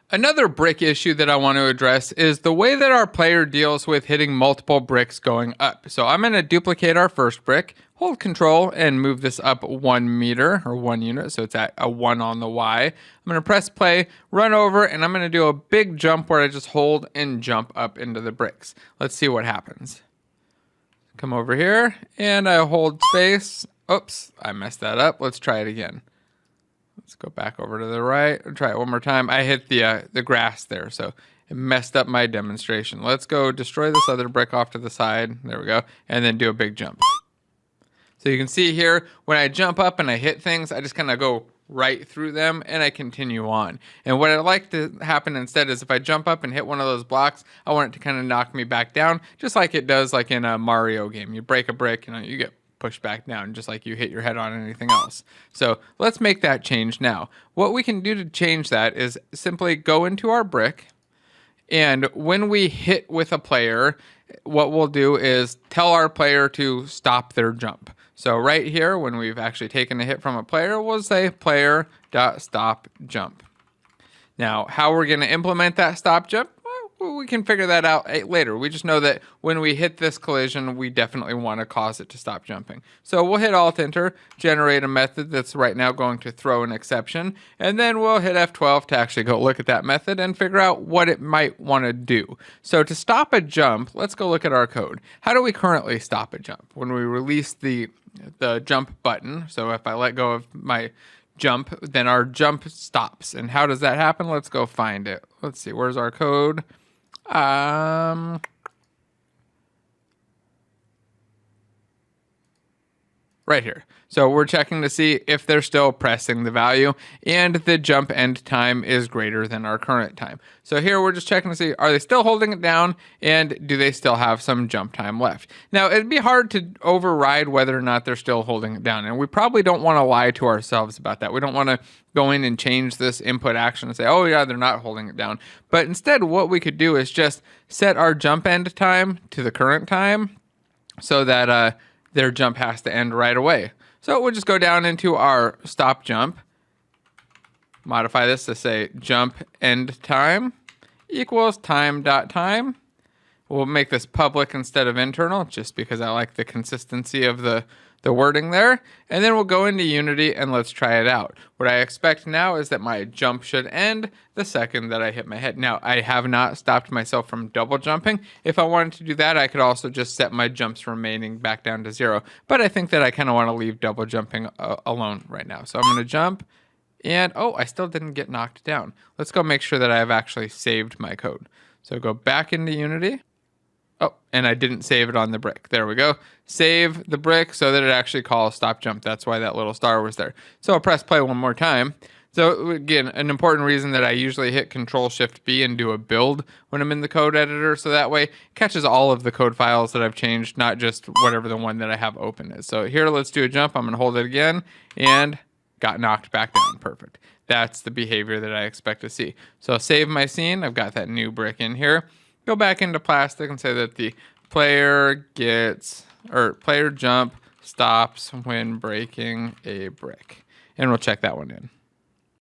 Another brick issue that I want to address is the way that our player deals with hitting multiple bricks going up. So I'm going to duplicate our first brick, hold control, and move this up 1 meter or 1 unit. So it's at a 1 on the Y. I'm going to press play, run over, and I'm going to do a big jump where I just hold and jump up into the bricks. Let's see what happens. Come over here, and I hold space. Oops, I messed that up. Let's try it again. Let's go back over to the right and try it one more time. I hit the grass there, so it messed up my demonstration. Let's go destroy this other brick off to the side. There we go. And then do a big jump. So you can see here, when I jump up and I hit things, I just kind of go right through them and I continue on. And what I like to happen instead is if I jump up and hit one of those blocks, I want it to kind of knock me back down, just like it does like in a Mario game. You break a brick, you get pushed back down just like you hit your head on anything else. So let's make that change now. What we can do to change that is simply go into our brick, and when we hit with a player, what we'll do is tell our player to stop their jump. So right here, when we've actually taken a hit from a player, we'll say player.stop jump. Now, how we're going to implement that stop jump? We can figure that out later. We just know that when we hit this collision, we definitely want to cause it to stop jumping. So we'll hit Alt-Enter, generate a method that's right now going to throw an exception, and then we'll hit F12 to actually go look at that method and figure out what it might want to do. So to stop a jump, let's go look at our code. How do we currently stop a jump? When we release the jump button, so if I let go of my jump, then our jump stops. And how does that happen? Let's go find it. Let's see, where's our code? Right here. So we're checking to see if they're still pressing the value and the jump end time is greater than our current time. So here we're just checking to see, are they still holding it down and do they still have some jump time left? Now it'd be hard to override whether or not they're still holding it down, and we probably don't want to lie to ourselves about that. We don't want to go in and change this input action and say, oh yeah, they're not holding it down. But instead what we could do is just set our jump end time to the current time so that their jump has to end right away. So we'll just go down into our stop jump, modify this to say jump end time equals time.time. We'll make this public instead of internal just because I like the consistency of the wording there. And then we'll go into Unity and let's try it out. What I expect now is that my jump should end the second that I hit my head. Now, I have not stopped myself from double jumping. If I wanted to do that, I could also just set my jumps remaining back down to 0. But I think that I kind of want to leave double jumping alone right now. So I'm going to jump. And, oh, I still didn't get knocked down. Let's go make sure that I've actually saved my code. So go back into Unity. Oh, and I didn't save it on the brick. There we go. Save the brick so that it actually calls stop jump. That's why that little star was there. So I'll press play one more time. So again, an important reason that I usually hit Control-Shift-B and do a build when I'm in the code editor. So that way it catches all of the code files that I've changed, not just whatever the one that I have open is. So here, let's do a jump. I'm going to hold it again and got knocked back down. Perfect. That's the behavior that I expect to see. So I'll save my scene. I've got that new brick in here. Go back into plastic and say that the player jump stops when breaking a brick. And we'll check that one in.